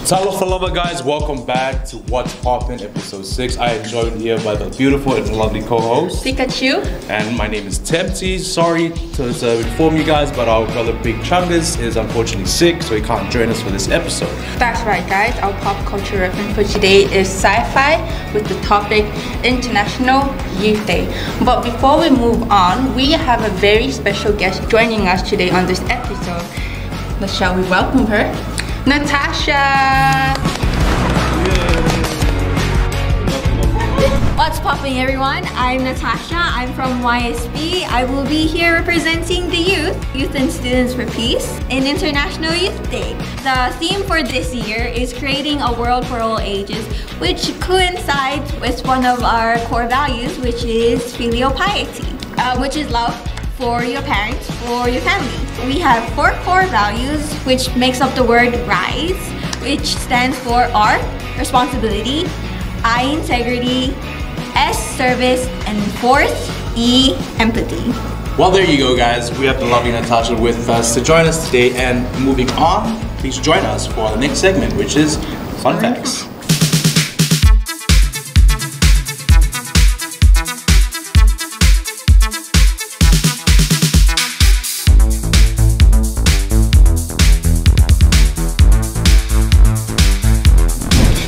Salama guys, welcome back to What's Poppin' episode 6. I am joined here by the beautiful and lovely co-host Pikachu. And my name is Tempty. Sorry to inform you guys, but our brother Big Chungus is unfortunately sick, so he can't join us for this episode. That's right guys, our pop culture reference for today is sci-fi with the topic International Youth Day. But before we move on, we have a very special guest joining us today on this episode. But shall we welcome her? Natasha! What's popping everyone? I'm Natasha, I'm from YSB. I will be here representing the Youth and Students for Peace in International Youth Day. The theme for this year is creating a world for all ages, which coincides with one of our core values, which is filial piety, which is love for your parents, for your family. We have 4 core values, which makes up the word RISE, which stands for R, responsibility, I, integrity, S, service, and 4th, E, empathy. Well, there you go guys. We have the lovely Natasha with us to join us today, and moving on, please join us for the next segment, which is Fun Facts.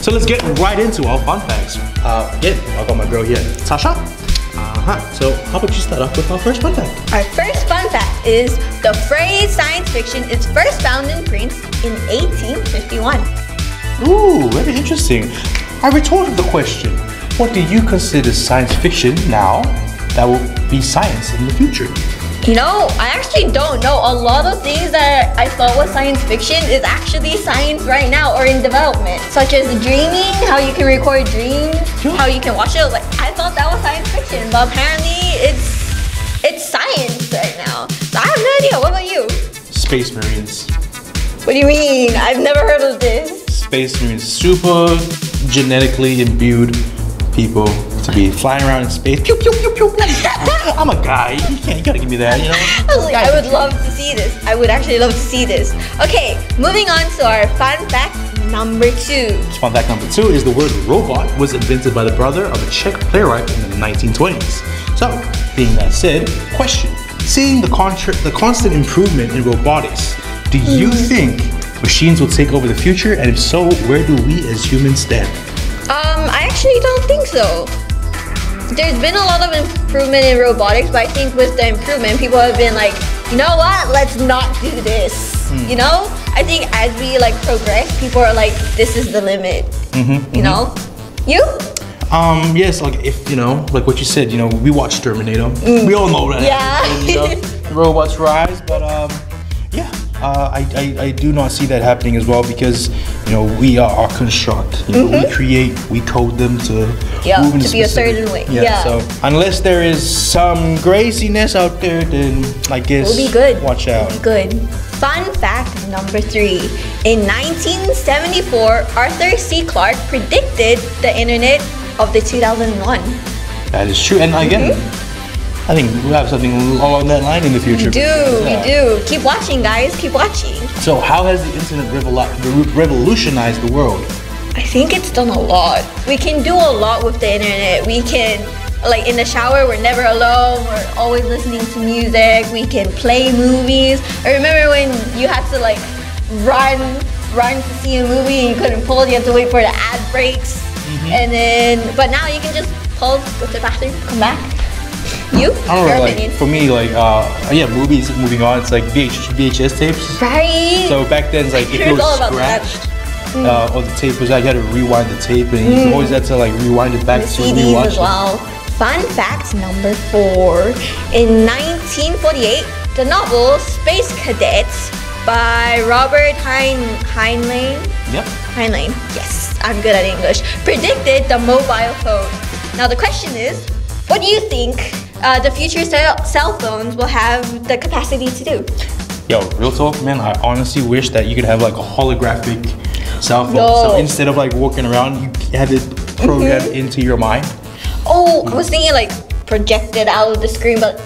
So let's get right into our fun facts. Again, I've got my girl here, Tasha. So how about you start off with our first fun fact? Our first fun fact is the phrase science fiction is first found in print in 1851. Ooh, very interesting. I retorted the question, what do you consider science fiction now that will be science in the future? You know, I actually don't know. A lot of things that I thought was science fiction is actually science right now or in development. Such as dreaming, how you can record dreams, how you can watch it. Like, I thought that was science fiction, but apparently it's science right now. So I have no idea. What about you? Space Marines. What do you mean? I've never heard of this. Space Marines, super genetically imbued people to be flying around in space. Pew, pew, pew, pew. I'm a guy. You gotta give me that, you know? I would love to see this. I would actually love to see this. Okay, moving on to our fun fact number 2. Fun fact number 2 is the word robot was invented by the brother of a Czech playwright in the 1920s. So, being that said, question. Seeing the constant improvement in robotics, do you think machines will take over the future? And if so, where do we as humans stand? I actually don't think so. There's been a lot of improvement in robotics, but I think with the improvement, people have been like, you know what, let's not do this. You know? I think as we like progress, people are like, this is the limit. You know? You? Yes, like if, you know, like what you said, you know, we watched Terminator. We all know that. Yeah. You know, the robots rise, but yeah. I do not see that happening as well, because you know we are our construct. You know, we create, we code them to move in to be a certain way. So unless there is some craziness out there, then I guess we'll be good. Watch out. We'll be good. Fun fact number 3. In 1974, Arthur C. Clarke predicted the internet of the 2001. That is true, and again. I think we'll have something along that line in the future. We do. Keep watching, guys. Keep watching. So how has the internet revolutionized the world? I think it's done a lot. We can do a lot with the internet. We can, like in the shower, we're never alone. We're always listening to music. We can play movies. I remember when you had to like run to see a movie and you couldn't pull. You had to wait for the ad breaks. And then, but now you can just pause, go to the bathroom, come back. You? I don't know, like, for me, like, yeah, movies, moving on, it's like VHS tapes. Right. So back then, it's like, if it was scratched, or the tape was out, you had to rewind the tape, and you always had to, like, rewind it back to rewatch as well. Fun fact number 4. In 1948, the novel Space Cadets by Robert Heinlein. Yep. Heinlein, yes, I'm good at English. Predicted the mobile phone. Now the question is, what do you think the future cell phones will have the capacity to do? Yo, real talk, man, I honestly wish that you could have like a holographic cell phone. So instead of like walking around, you have it programmed into your mind. Oh, I was thinking like projected out of the screen, but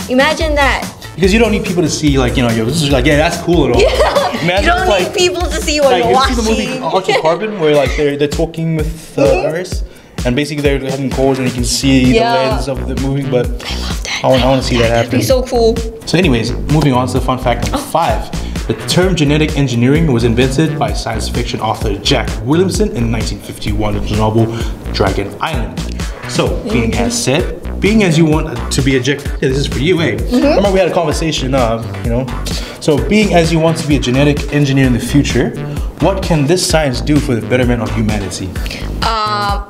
imagine that. Because you don't need people to see like, yo, this is like, yeah, that's cool and all. Yeah. You don't need people to see what you're watching. You see the movie Poppin where like they're talking with Iris, and basically they're having calls and you can see the lens of the movie. But I love that. I want to see that happen. That'd be so cool. So anyways, moving on to the fun fact number 5. The term genetic engineering was invented by science fiction author Jack Williamson in 1951 in the novel Dragon Island. So, being as said, being as you want to be a yeah, this is for you, eh? Remember we had a conversation, So, being as you want to be a genetic engineer in the future, what can this science do for the betterment of humanity?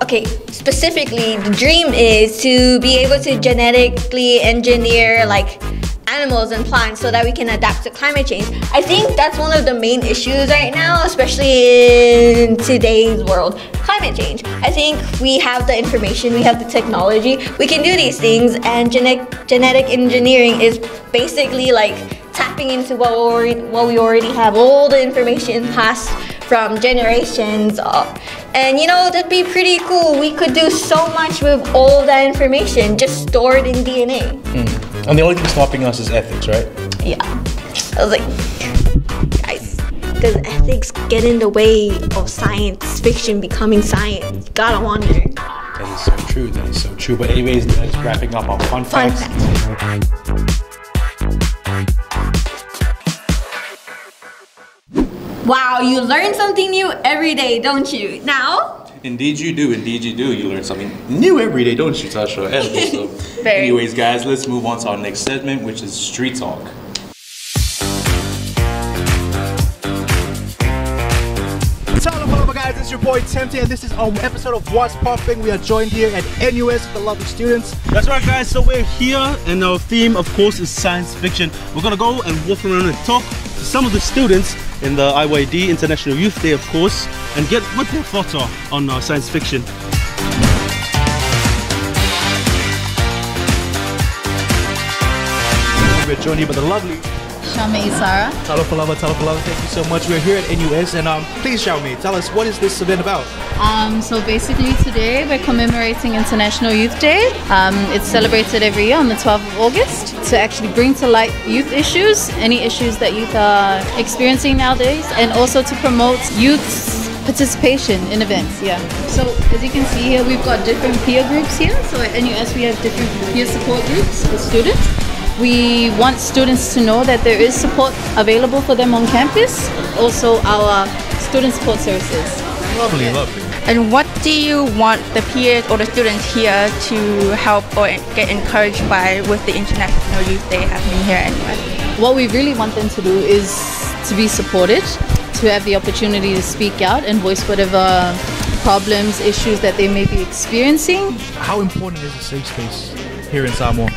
Okay, specifically, the dream is to be able to genetically engineer like animals and plants so that we can adapt to climate change. I think that's one of the main issues right now, especially in today's world, climate change. I think we have the information, we have the technology, we can do these things, and genetic engineering is basically like tapping into what we already have, all the information passed from generations up. And you know, that'd be pretty cool. We could do so much with all that information just stored in DNA. And the only thing stopping us is ethics, right? Yeah. I was like, guys, does ethics get in the way of science fiction becoming science? Gotta wonder. That is so true, that is so true. But anyways, that's wrapping up our fun facts. Wow, you learn something new every day, don't you? Now? Indeed you do, indeed you do. You learn something new every day, don't you, Tasha? So, anyways, guys, let's move on to our next segment, which is Street Talk. Hello, guys, it's your boy Tempty, and this is our episode of What's Poppin'. We are joined here at NUS with the lovely students. That's right, guys, so we're here, and our theme, of course, is science fiction. We're gonna go and walk around and talk to some of the students in the IYD International Youth Day, of course, and get what their thoughts are on science fiction. We're joined here by the lovely Xiaomei Sara. Talafalava, thank you so much. We're here at NUS, and please, Xiaomei, tell us, what is this event about? So basically today we're commemorating International Youth Day. It's celebrated every year on the 12th of August to actually bring to light youth issues, any issues that youth are experiencing nowadays, and also to promote youth's participation in events. So as you can see here, we've got different peer groups here. So at NUS we have different peer support groups for students. We want students to know that there is support available for them on campus. Also our student support services. Lovely, lovely. And what do you want the peers or the students here to help or get encouraged by with the International Youth Day happening here anyway? What we really want them to do is to be supported, to have the opportunity to speak out and voice whatever problems, issues that they may be experiencing. How important is a safe space here in Samoa?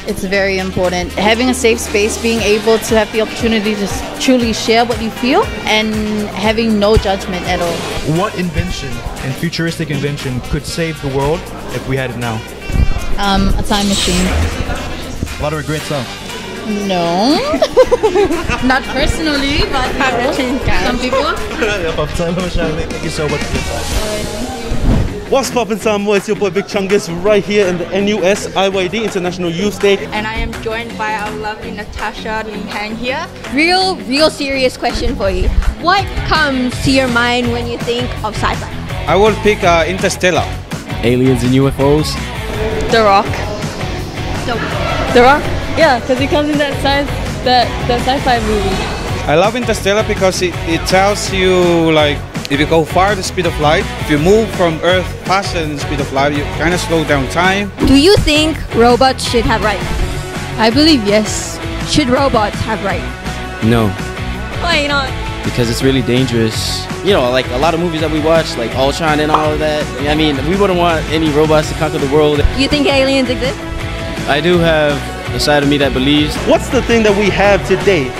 It's very important. Having a safe space, being able to have the opportunity to truly share what you feel, and having no judgment at all. What invention and futuristic invention could save the world if we had it now? A time machine. A lot of regrets, huh? No. Not personally, but some people. Thank you so much for your time. What's poppin', Samoa? It's your boy Big Chungus right here in the NUS IYD International Youth Day. And I am joined by our lovely Natasha Lim Hang here. Real serious question for you. What comes to your mind when you think of sci-fi? I will pick Interstellar. Aliens and UFOs. The Rock. The Rock? Yeah, because it comes in that sci-fi movie. I love Interstellar because it tells you, like, if you go far the speed of light, if you move from Earth faster than the speed of light, you kind of slow down time. Do you think robots should have rights? I believe yes. Should robots have rights? No, Why not? because it's really dangerous. You know, like a lot of movies that we watch, like Ultron and all of that. I mean, we wouldn't want any robots to conquer the world. Do you think aliens exist? I do have a side of me that believes. What's the thing that we have today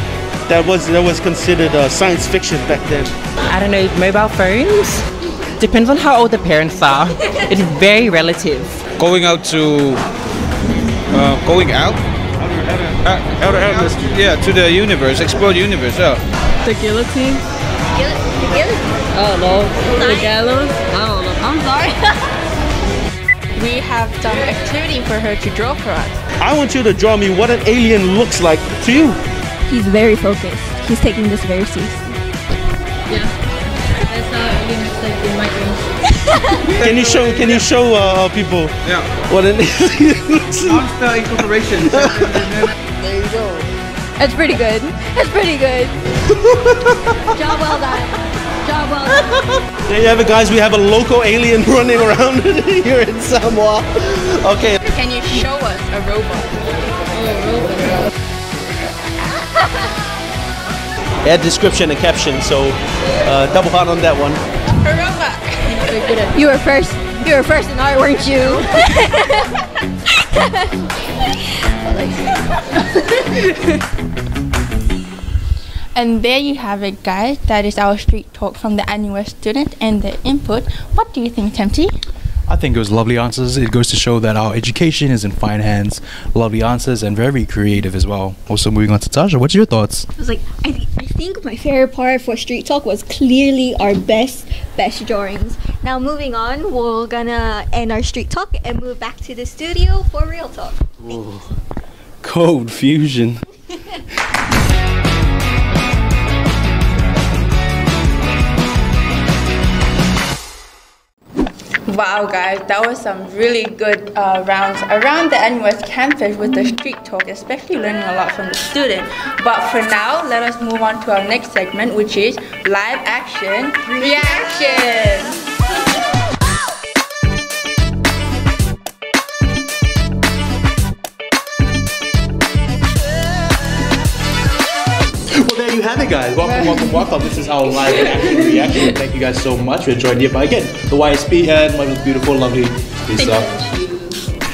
that was considered science fiction back then? I don't know, mobile phones? Depends on how old the parents are. It's very relative. Going out to to the universe, explore the universe. Yeah. The guillotine? The guillotine? I don't know. The gallows? I don't know. I'm sorry. we have some activity for her to draw for us. I want you to draw me what an alien looks like to you. He's very focused. He's taking this very seriously. Yeah. That's how alien looks like in my dreams. Can you show people what an alien looks like? After incorporation. There you go. That's pretty good. That's pretty good. Job well done. Job well done. There you have it, guys. We have a local alien running around here in Samoa. Okay. Can you show us a robot? Add description and caption, so double hard on that one. A robot. You were first. You were first in art, weren't you? And there you have it, guys. That is our street talk from the annual student and their input. What do you think, Tempty? I think it was lovely answers. It goes to show that our education is in fine hands. Lovely answers and very creative as well. Also, moving on to Tasha, what's your thoughts? I was like, I think my favorite part for Street Talk was clearly our best drawings. Now moving on, we're gonna end our Street Talk and move back to the studio for Real Talk. Ooh. Code fusion. Wow, guys, that was some really good rounds around the NUS campus with the street talk, especially learning a lot from the student. But for now, let us move on to our next segment, which is live action reaction. There you have it, guys. Welcome. This is our live action reaction. Thank you guys so much for joining here. But again, the YSP and my beautiful, lovely Lisa.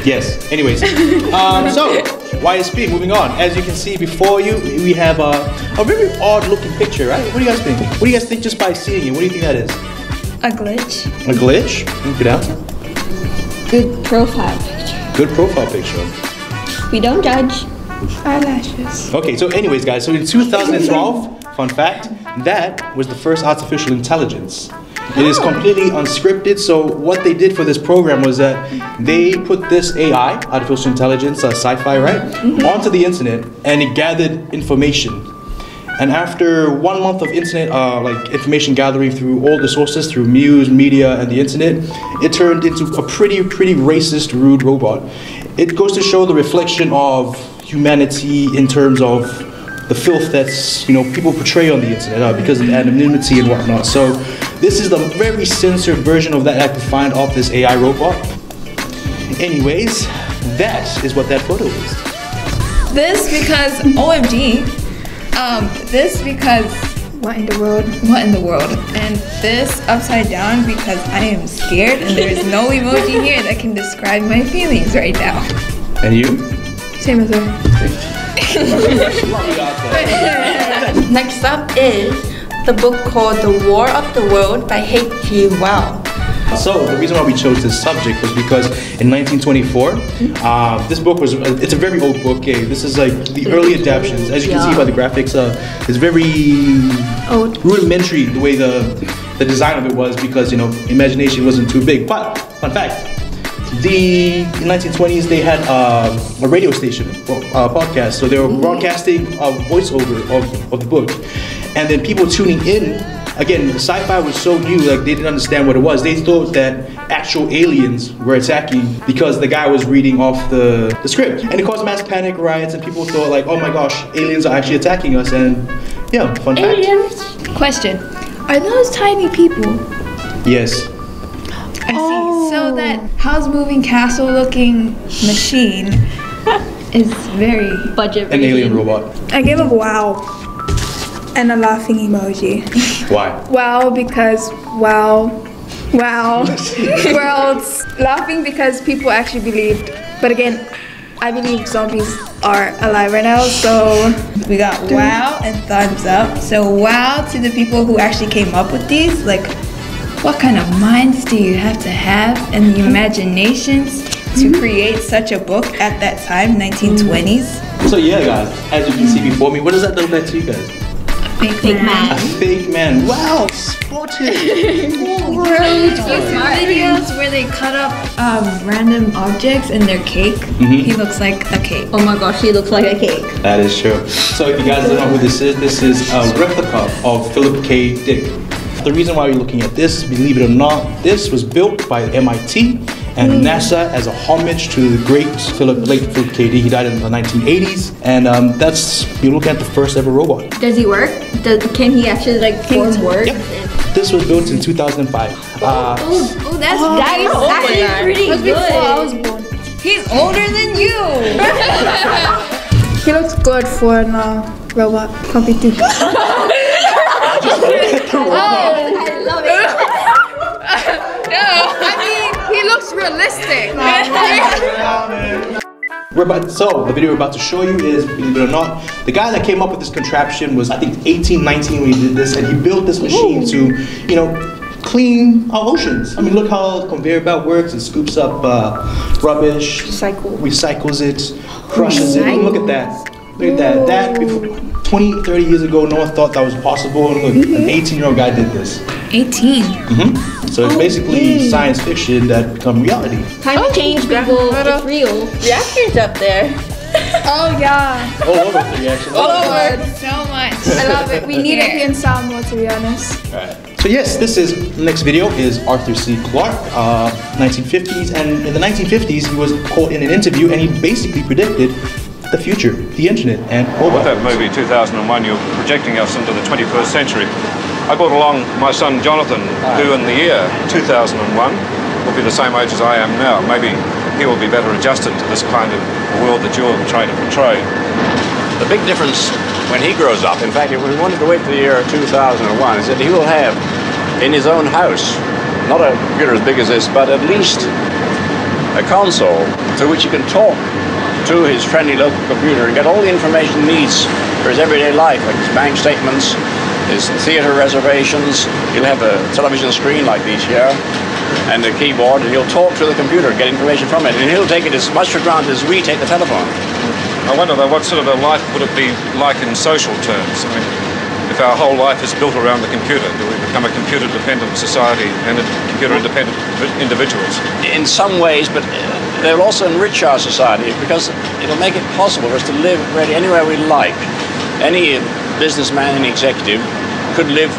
Yes. Anyways, so YSP. Moving on. As you can see before you, we have a very odd-looking picture, right? What do you guys think? What do you guys think just by seeing it? What do you think that is? A glitch. A glitch? Good answer. Good profile picture. Good profile picture. We don't judge. Eyelashes. Okay, so anyways, guys, so in 2012, fun fact, that was the first artificial intelligence. It is completely unscripted, so what they did for this program was that they put this AI, artificial intelligence, sci-fi, right, onto the internet, and it gathered information. And after 1 month of internet, information gathering through all the sources, through news, media, and the internet, it turned into a pretty racist, rude robot. It goes to show the reflection of humanity in terms of the filth that's people portray on the internet because of anonymity and whatnot. So this is the very censored version of that I could find of this AI robot. Anyways, that is what that photo is. This because OMG. This because what in the world? What in the world? And this upside down because I am scared and there is no emoji here that can describe my feelings right now. And you? Same as her. Next up is the book called The War of the World by H.G. Wells. So the reason why we chose this subject was because in 1924, this book it's a very old book. This is like the early adaptations. As you can see by the graphics, it's very rudimentary the way the design of it was because imagination wasn't too big. But fun fact. In the 1920s, they had a radio station, podcast, so they were broadcasting a voiceover of the book. And then people tuning in, again, the sci-fi was so new, like they didn't understand what it was. They thought that actual aliens were attacking because the guy was reading off the script. And it caused mass panic, riots, and people thought like, oh my gosh, aliens are actually attacking us, and yeah, fun fact. Aliens? Question, are those tiny people? Yes. I see. So that house moving castle looking machine is very budget. An alien robot. I give a wow and a laughing emoji. Why? Wow because wow. World's laughing because people actually believed. But again, I believe zombies are alive right now, so we got wow and thumbs up. So wow to the people who actually came up with these. Like, what kind of minds do you have to have and the imaginations to create such a book at that time, 1920s? So yeah, guys, as you can see before me, what does that look like to you guys? Fake man. A fake man. Wow, spot autism. Videos where they cut up random objects in their cake. He looks like a cake. Oh my gosh, he looks like a cake. That is true. So if you guys don't know who this is a replica of Philip K. Dick. The reason why we're looking at this, believe it or not, this was built by MIT and NASA as a homage to the great late Philip K. Dick. He died in the 1980s, and you're looking at the first ever robot. Does he work? Can he actually like perform work? Yep. This was built in 2005. That's actually pretty That's good. before I was born. He's older than you. He looks good for a robot. Copy too. I love it. I mean, he looks realistic. So the video we're about to show you is, believe it or not, the guy that came up with this contraption was, I think, 18, 19 when he did this, and he built this machine to, clean our oceans. I mean, look how the conveyor belt works. It scoops up rubbish, recycles it, crushes it. Look at that. Look at that. That before 20, 30 years ago, no one thought that was possible. And look, an 18-year-old guy did this. 18. So it's basically science fiction that become reality. Climate change, people, it's real. Reactors up there. Oh yeah. All over the reaction. All over. So much. I love it. We need it here in Samoa, to be honest. Alright. So yes, next video is Arthur C. Clarke, 1950s. And in the 1950s, he was caught in an interview and he basically predicted the future, the internet, and robots. With that movie 2001, you're projecting us into the 21st century. I brought along my son Jonathan, who in the year 2001 will be the same age as I am now. Maybe he will be better adjusted to this kind of world that you're trying to portray. The big difference when he grows up, in fact, if we wanted to wait for the year 2001, is that he will have in his own house, not a computer as big as this, but at least a console through which he can talk to his friendly local computer and get all the information he needs for his everyday life, like his bank statements, his theater reservations. He'll have a television screen like these here and a keyboard, and he'll talk to the computer and get information from it, and he'll take it as much for granted as we take the telephone. I wonder though, what sort of a life would it be like in social terms? I mean, if our whole life is built around the computer, do we become a computer-dependent society and computer-independent individuals? In some ways, but they'll also enrich our society because it'll make it possible for us to live really anywhere we like. Any businessman, any executive could live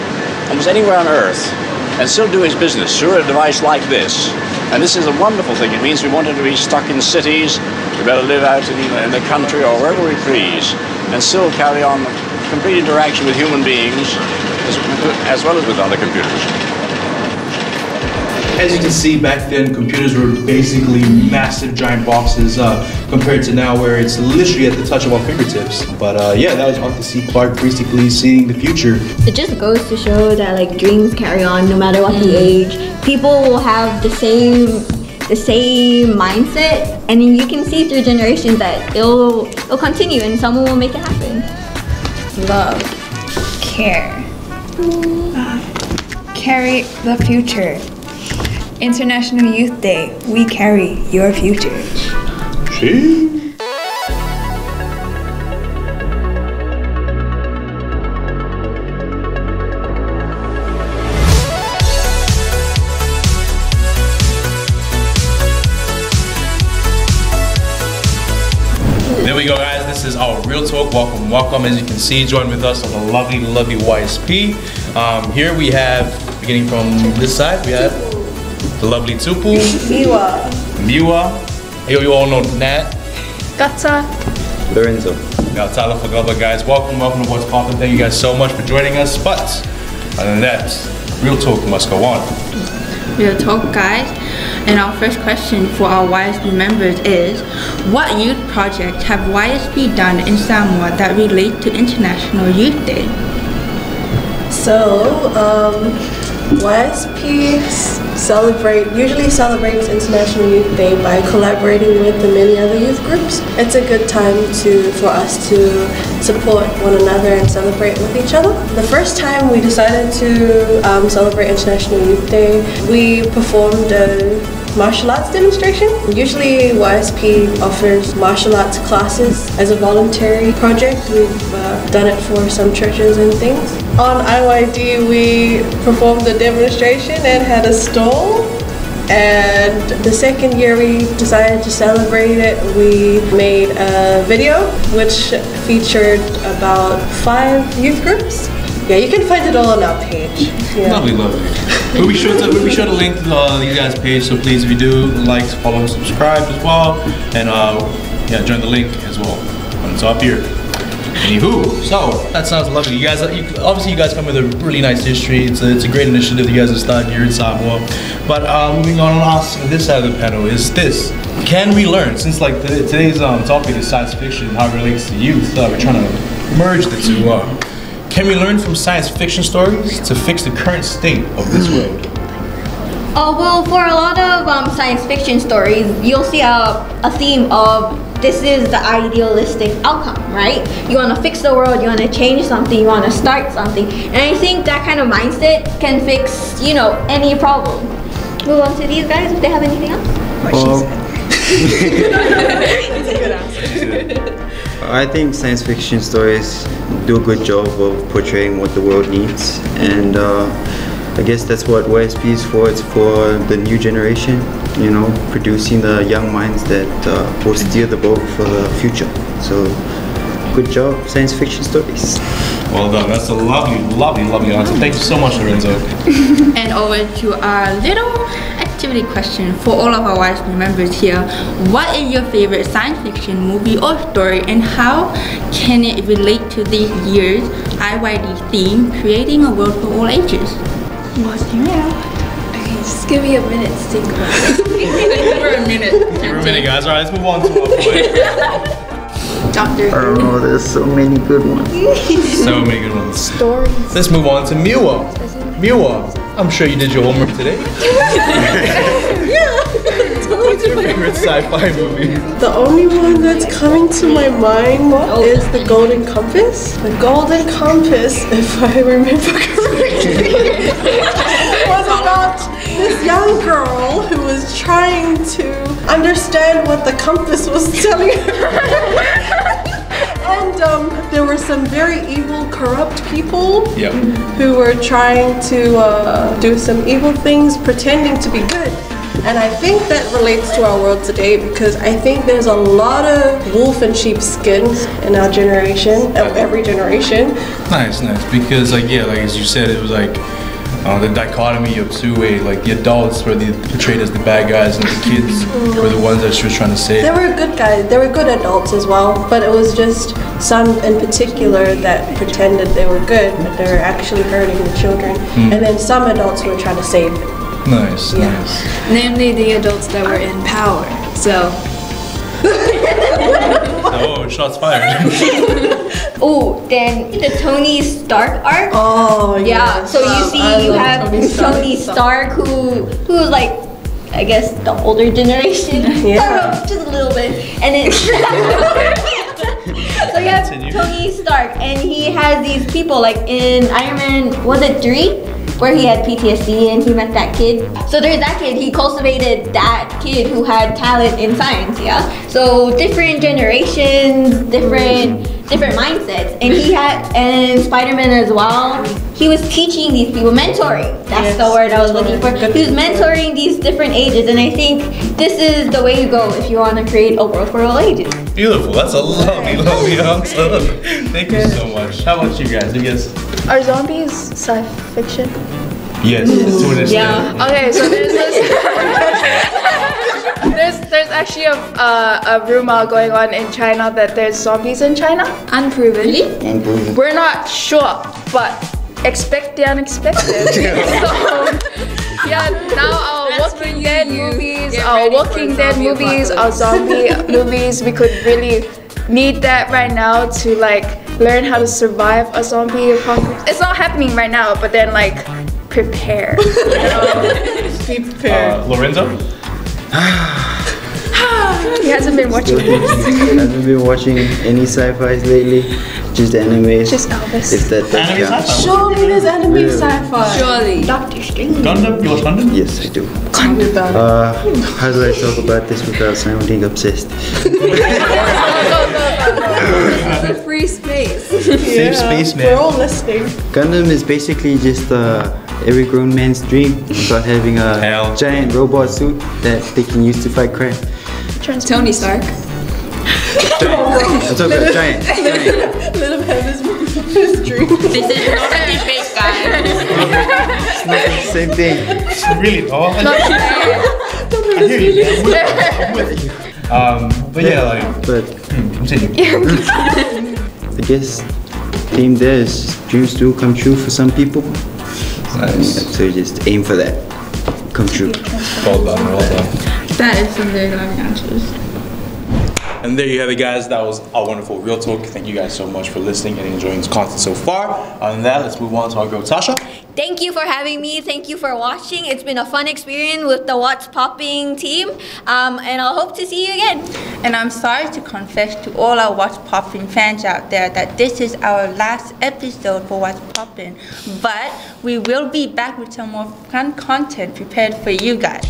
almost anywhere on Earth and still do his business through a device like this. And this is a wonderful thing. It means we wanted to be stuck in cities, we better live out in the country or wherever we please and still carry on complete interaction with human beings as well as with other computers. As you can see, back then computers were basically massive giant boxes compared to now where it's literally at the touch of our fingertips. But yeah, that was Arthur C. Clarke basically seeing the future. It just goes to show that like dreams carry on no matter what the age. People will have the same mindset, and you can see through generations that it'll continue and someone will make it happen. Love. Care. Carry the future. International Youth Day, we carry your future. There we go, guys. This is our Real Talk. Welcome, welcome. As you can see, join with us on the lovely, lovely YSP. Here we have, beginning from this side, we have the lovely Tupu. Miwa. You all know Nat. Gata. Lorenzo. Now, Tyler for Glover, guys. Welcome to What's Poppin'. Thank you guys so much for joining us. But other than that, Real Talk must go on. Real Talk, guys. And our first question for our YSP members is, what youth projects have YSP done in Samoa that relate to International Youth Day? So, YSP usually celebrates International Youth Day by collaborating with the many other youth groups. It's a good time for us to support one another and celebrate with each other. The first time we decided to celebrate International Youth Day, we performed a martial arts demonstration. Usually YSP offers martial arts classes as a voluntary project. We've done it for some churches and things. On IYD we performed a demonstration and had a stall. And the second year we decided to celebrate it, we made a video which featured about 5 youth groups. Yeah, you can find it all on our page. Yeah. Lovely. We'll be sure to link to you guys' page, so please, if you do, like, follow, and subscribe as well, and yeah, join the link as well when it's up here. Anywho, so that sounds lovely. You guys, obviously, you guys come with a really nice history. It's a great initiative you guys have started here in Samoa. But moving on, ask this side of the panel is this: can we learn? Since like today's topic is science fiction, how it relates to youth, we're trying to merge the two. Can we learn from science fiction stories to fix the current state of this world? Well, for a lot of science fiction stories, you'll see a theme of this is the idealistic outcome, right? You want to fix the world, you want to change something, you want to start something. And I think that kind of mindset can fix, you know, any problem. Move on to these guys if they have anything else. It's a good answer. I think science fiction stories do a good job of portraying what the world needs, and I guess that's what YSP is for. It's for the new generation, you know, producing the young minds that will steer the boat for the future. So, good job, science fiction stories. Well done. That's a lovely answer. Thank you so much, Lorenzo. And over to our little activity question for all of our YSP members here. What is your favorite science fiction movie or story, and how can it relate to this year's IYD theme, creating a world for all ages? Okay, just give me a minute to think about it. Give her a minute. Give her a minute, guys. Alright, let's move on to our point. Doctor. I don't know, there's so many good ones. So many good ones. Stories. Let's move on to Miwa. Miwa, I'm sure you did your homework today. What's your favorite sci-fi movie? The only one that's coming to my mind is The Golden Compass. The Golden Compass, if I remember correctly, was about this young girl who was trying to understand what the compass was telling her. And there were some very evil, corrupt people who were trying to do some evil things, pretending to be good. And I think that relates to our world today, because I think there's a lot of wolf and sheep skins in our generation, every generation. Nice. Because like as you said, it was like the dichotomy of two ways. Like the adults were portrayed as the bad guys, and the kids were the ones that she was trying to save. There were good guys, there were good adults as well, but it was just some in particular that pretended they were good, but they were actually hurting the children. And then some adults who were trying to save them. Nice. Namely the adults that were in power. So. Oh, shots fired. Oh, then the Tony Stark arc. Oh, yeah. So you see, you have Tony Stark, who's like, I guess the older generation. Yeah. Just a little bit, and then so you have Tony Stark, and he has these people like in Iron Man. Was it 3? Where he had PTSD and he met that kid. So there's that kid, he cultivated that kid who had talent in science, yeah? So different generations, different mindsets. And Spider-Man as well, he was teaching these people, mentoring. That's the word I was looking for. He was mentoring these different ages, and I think this is the way you go if you want to create a world for all ages. Beautiful, that's a lovely answer. Thank you so much. How about you guys? Are zombies science fiction? Yes, to an extent. Yeah. Okay, so there's this. there's actually a rumor going on in China that there's zombies in China. Unproven. Unproven. We're not sure, but expect the unexpected. So yeah, now our Walking Dead movies, our zombie movies, we could really need that right now to like learn how to survive a zombie apocalypse. It's not happening right now, but then like prepare. You know? Be prepared. Lorenzo? He hasn't been watching I haven't been watching any sci-fis lately. Just animes. Just Elvis. If that does Anime count. sci-fi? Surely there's anime sci-fi. Surely. Doctor Strange. Gundam? You watch Gundam? Yes, I do. About How do I talk about this without sounding obsessed? It's a free space. Safe space, man. We're all listening. Gundam is basically just every grown man's dream about having a Hell. giant robot suit that they can use to fight crime. Tony Stark. I'm talking about giant. Let him have his dream. This is not a debate, guys. It's not the same thing. It's really not. I hear you, man. I'm with you. But yeah, like, But continue. I guess theme there is dreams do come true for some people. Nice. So you just aim for that. Come true. Well done, well done. That is some very loving answers. And there you have it, guys. That was a wonderful Real Talk. Thank you guys so much for listening and enjoying this content so far. Other than that, let's move on to our girl Tasha. Thank you for having me. Thank you for watching. It's been a fun experience with the What's Popping team. And I'll hope to see you again. And I'm sorry to confess to all our What's Poppin' fans out there that this is our last episode for What's Poppin'. But we will be back with some more fun content prepared for you guys.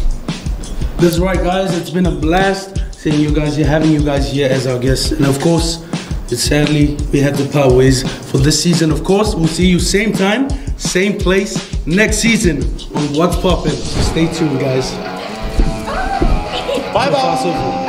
That's right, guys. It's been a blast seeing you guys here, having you guys here as our guests. And of course, sadly, we had to part ways for this season. Of course, we'll see you same time, same place, next season on What's Poppin'. So stay tuned, guys. Bye-bye.